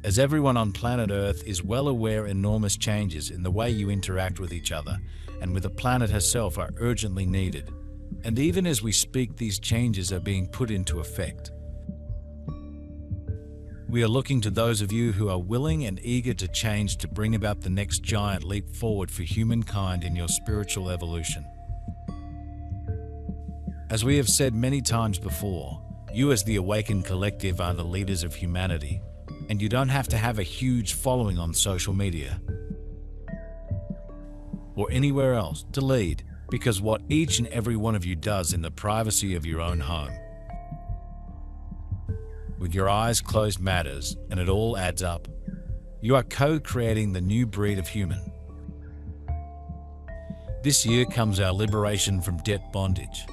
as everyone on planet Earth is well aware, enormous changes in the way you interact with each other and with the planet herself are urgently needed. And even as we speak, these changes are being put into effect. We are looking to those of you who are willing and eager to change to bring about the next giant leap forward for humankind in your spiritual evolution. As we have said many times before, you as the awakened collective are the leaders of humanity, and you don't have to have a huge following on social media or anywhere else to lead, because what each and every one of you does in the privacy of your own home, with your eyes closed, matters, and it all adds up. You are co-creating the new breed of human. This year comes our liberation from debt bondage.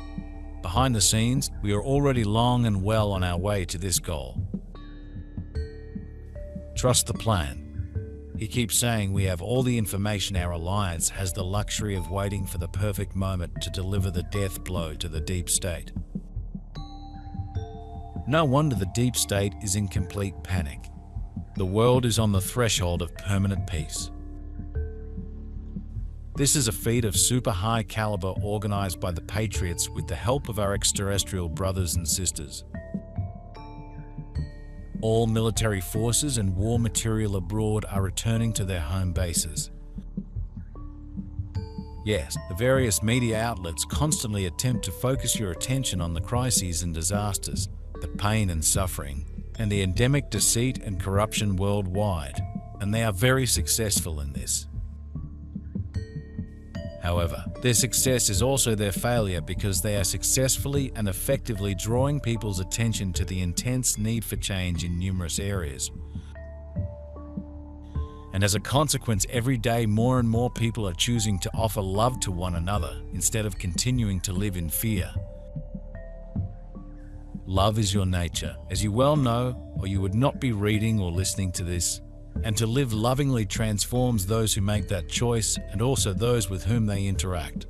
Behind the scenes, we are already long and well on our way to this goal. Trust the plan. He keeps saying we have all the information. Our alliance has the luxury of waiting for the perfect moment to deliver the death blow to the deep state. No wonder the deep state is in complete panic. The world is on the threshold of permanent peace. This is a feat of super high caliber organized by the Patriots with the help of our extraterrestrial brothers and sisters. All military forces and war material abroad are returning to their home bases. Yes, the various media outlets constantly attempt to focus your attention on the crises and disasters, the pain and suffering, and the endemic deceit and corruption worldwide, and they are very successful in this. However, their success is also their failure, because they are successfully and effectively drawing people's attention to the intense need for change in numerous areas. And as a consequence, every day more and more people are choosing to offer love to one another instead of continuing to live in fear. Love is your nature, as you well know, or you would not be reading or listening to this. And to live lovingly transforms those who make that choice and also those with whom they interact.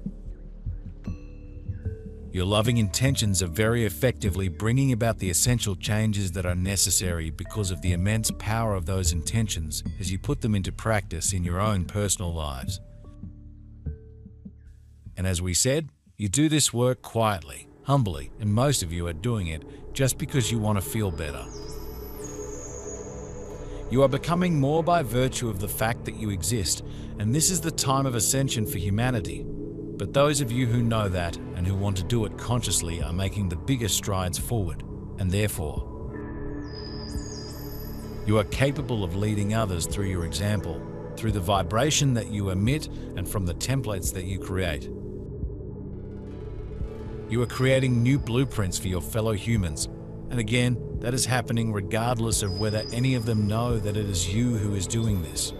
Your loving intentions are very effectively bringing about the essential changes that are necessary because of the immense power of those intentions as you put them into practice in your own personal lives. And as we said, you do this work quietly, humbly, and most of you are doing it just because you want to feel better. You are becoming more by virtue of the fact that you exist, and this is the time of ascension for humanity. But those of you who know that and who want to do it consciously are making the biggest strides forward, and therefore, you are capable of leading others through your example, through the vibration that you emit, and from the templates that you create. You are creating new blueprints for your fellow humans, and again, that is happening regardless of whether any of them know that it is you who is doing this.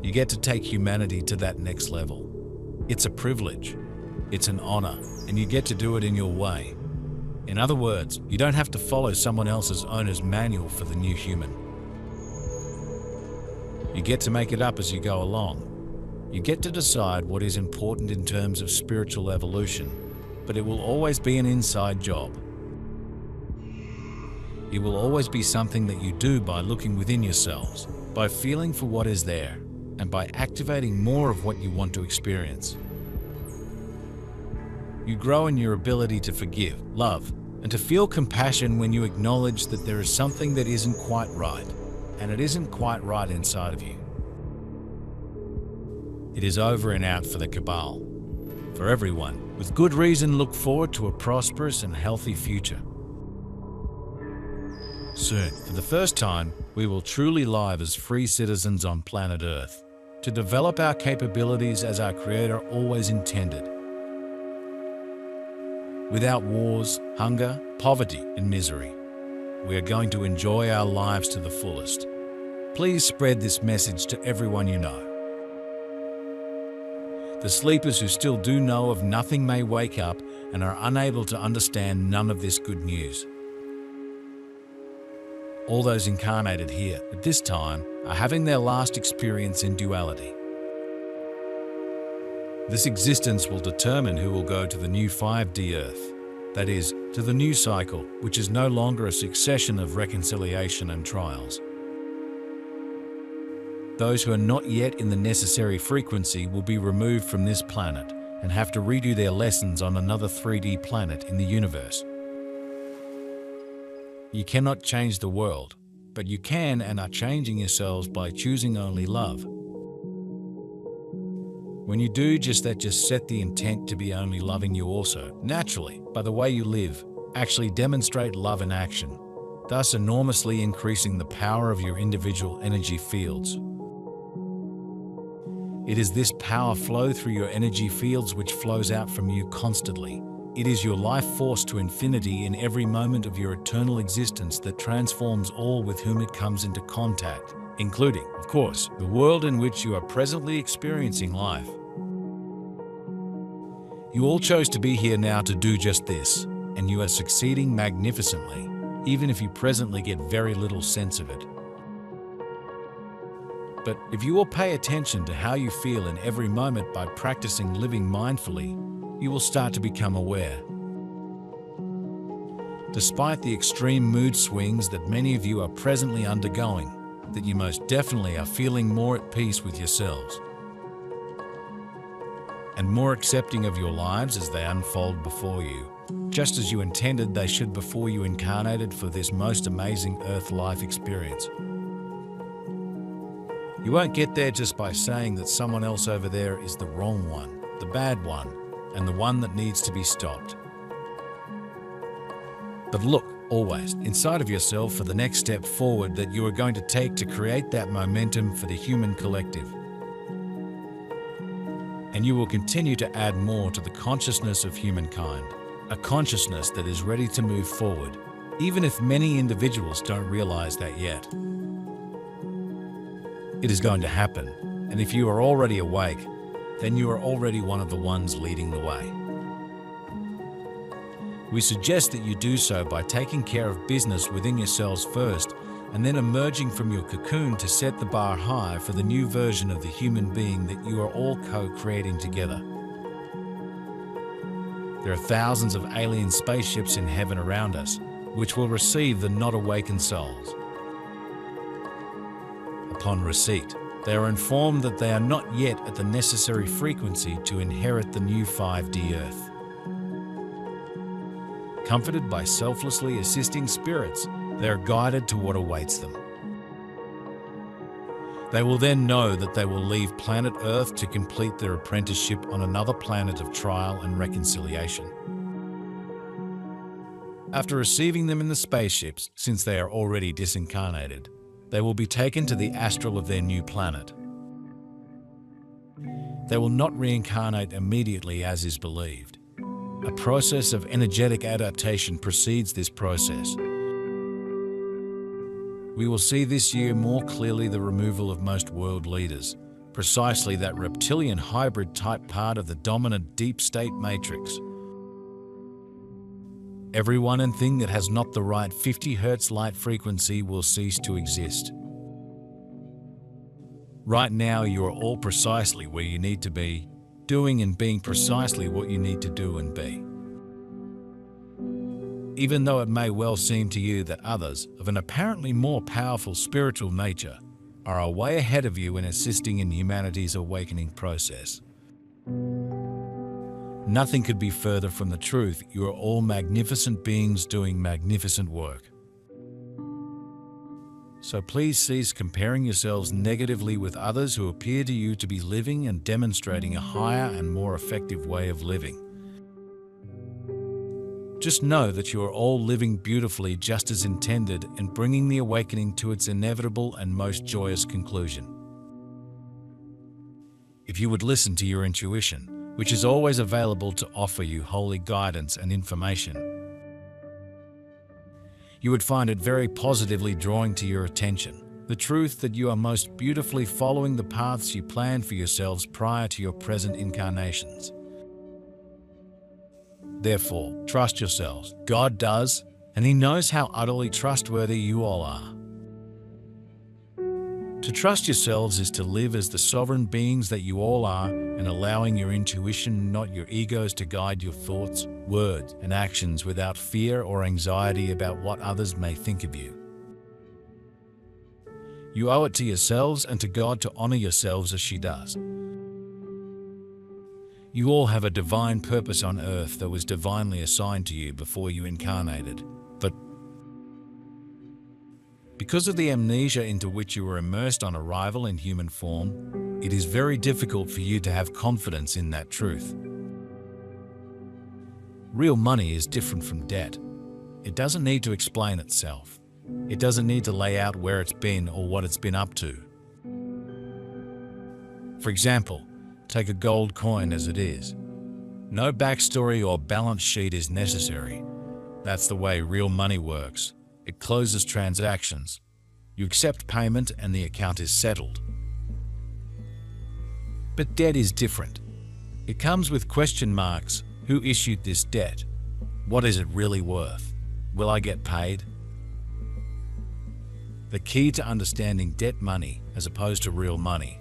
You get to take humanity to that next level. It's a privilege, it's an honor, and you get to do it in your way. In other words, you don't have to follow someone else's owner's manual for the new human. You get to make it up as you go along. You get to decide what is important in terms of spiritual evolution, but it will always be an inside job. It will always be something that you do by looking within yourselves, by feeling for what is there, and by activating more of what you want to experience. You grow in your ability to forgive, love, and to feel compassion when you acknowledge that there is something that isn't quite right, and it isn't quite right inside of you. It is over and out for the cabal. For everyone, with good reason, look forward to a prosperous and healthy future. Soon, for the first time, we will truly live as free citizens on planet Earth, to develop our capabilities as our Creator always intended. Without wars, hunger, poverty, and misery, we are going to enjoy our lives to the fullest. Please spread this message to everyone you know. The sleepers who still do know of nothing may wake up and are unable to understand none of this good news. All those incarnated here at this time are having their last experience in duality. This existence will determine who will go to the new 5D Earth, that is, to the new cycle, which is no longer a succession of reconciliation and trials. Those who are not yet in the necessary frequency will be removed from this planet and have to redo their lessons on another 3D planet in the universe. You cannot change the world, but you can and are changing yourselves by choosing only love. When you do just that, just set the intent to be only loving. You also, naturally, by the way you live, actually demonstrate love in action, thus enormously increasing the power of your individual energy fields. It is this power flow through your energy fields which flows out from you constantly. It is your life force to infinity in every moment of your eternal existence that transforms all with whom it comes into contact, including, of course, the world in which you are presently experiencing life. You all chose to be here now to do just this, and you are succeeding magnificently, even if you presently get very little sense of it. But if you will pay attention to how you feel in every moment by practicing living mindfully, you will start to become aware. Despite the extreme mood swings that many of you are presently undergoing, that you most definitely are feeling more at peace with yourselves and more accepting of your lives as they unfold before you, just as you intended they should before you incarnated for this most amazing Earth life experience. You won't get there just by saying that someone else over there is the wrong one, the bad one, and the one that needs to be stopped. But look always inside of yourself for the next step forward that you are going to take to create that momentum for the human collective. And you will continue to add more to the consciousness of humankind, a consciousness that is ready to move forward, even if many individuals don't realize that yet. It is going to happen, and if you are already awake, then you are already one of the ones leading the way. We suggest that you do so by taking care of business within yourselves first, and then emerging from your cocoon to set the bar high for the new version of the human being that you are all co-creating together. There are thousands of alien spaceships in heaven around us, which will receive the not awakened souls. Upon receipt, they are informed that they are not yet at the necessary frequency to inherit the new 5D Earth. Comforted by selflessly assisting spirits, they are guided to what awaits them. They will then know that they will leave planet Earth to complete their apprenticeship on another planet of trial and reconciliation. After receiving them in the spaceships, since they are already disincarnated, they will be taken to the astral of their new planet. They will not reincarnate immediately as is believed. A process of energetic adaptation precedes this process. We will see this year more clearly the removal of most world leaders, precisely that reptilian hybrid type part of the dominant deep state matrix. Everyone and thing that has not the right 50 Hz light frequency will cease to exist. Right now, you are all precisely where you need to be, doing and being precisely what you need to do and be. Even though it may well seem to you that others, of an apparently more powerful spiritual nature, are way ahead of you in assisting in humanity's awakening process. Nothing could be further from the truth. You are all magnificent beings doing magnificent work. So please cease comparing yourselves negatively with others who appear to you to be living and demonstrating a higher and more effective way of living. Just know that you are all living beautifully just as intended and bringing the awakening to its inevitable and most joyous conclusion. If you would listen to your intuition, which is always available to offer you holy guidance and information, you would find it very positively drawing to your attention the truth that you are most beautifully following the paths you planned for yourselves prior to your present incarnations. Therefore, trust yourselves. God does, and He knows how utterly trustworthy you all are. To trust yourselves is to live as the sovereign beings that you all are and allowing your intuition, not your egos, to guide your thoughts, words, and actions without fear or anxiety about what others may think of you. You owe it to yourselves and to God to honor yourselves as she does. You all have a divine purpose on earth that was divinely assigned to you before you incarnated. But because of the amnesia into which you were immersed on arrival in human form, it is very difficult for you to have confidence in that truth. Real money is different from debt. It doesn't need to explain itself. It doesn't need to lay out where it's been or what it's been up to. For example, take a gold coin as it is. No backstory or balance sheet is necessary. That's the way real money works. It closes transactions. You accept payment and the account is settled. But debt is different. It comes with question marks. Who issued this debt? What is it really worth? Will I get paid? The key to understanding debt money as opposed to real money.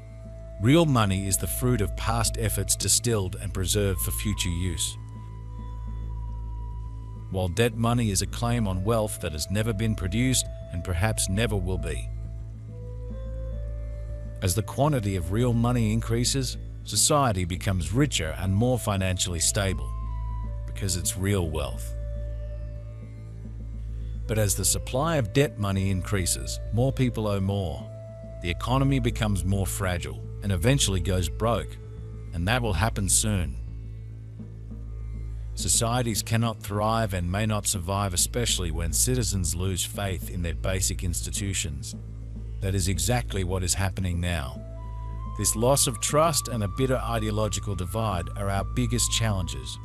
Real money is the fruit of past efforts distilled and preserved for future use, while debt money is a claim on wealth that has never been produced and perhaps never will be. As the quantity of real money increases, society becomes richer and more financially stable, because it's real wealth. But as the supply of debt money increases, more people owe more. The economy becomes more fragile and eventually goes broke, and that will happen soon. Societies cannot thrive and may not survive, especially when citizens lose faith in their basic institutions. That is exactly what is happening now. This loss of trust and a bitter ideological divide are our biggest challenges.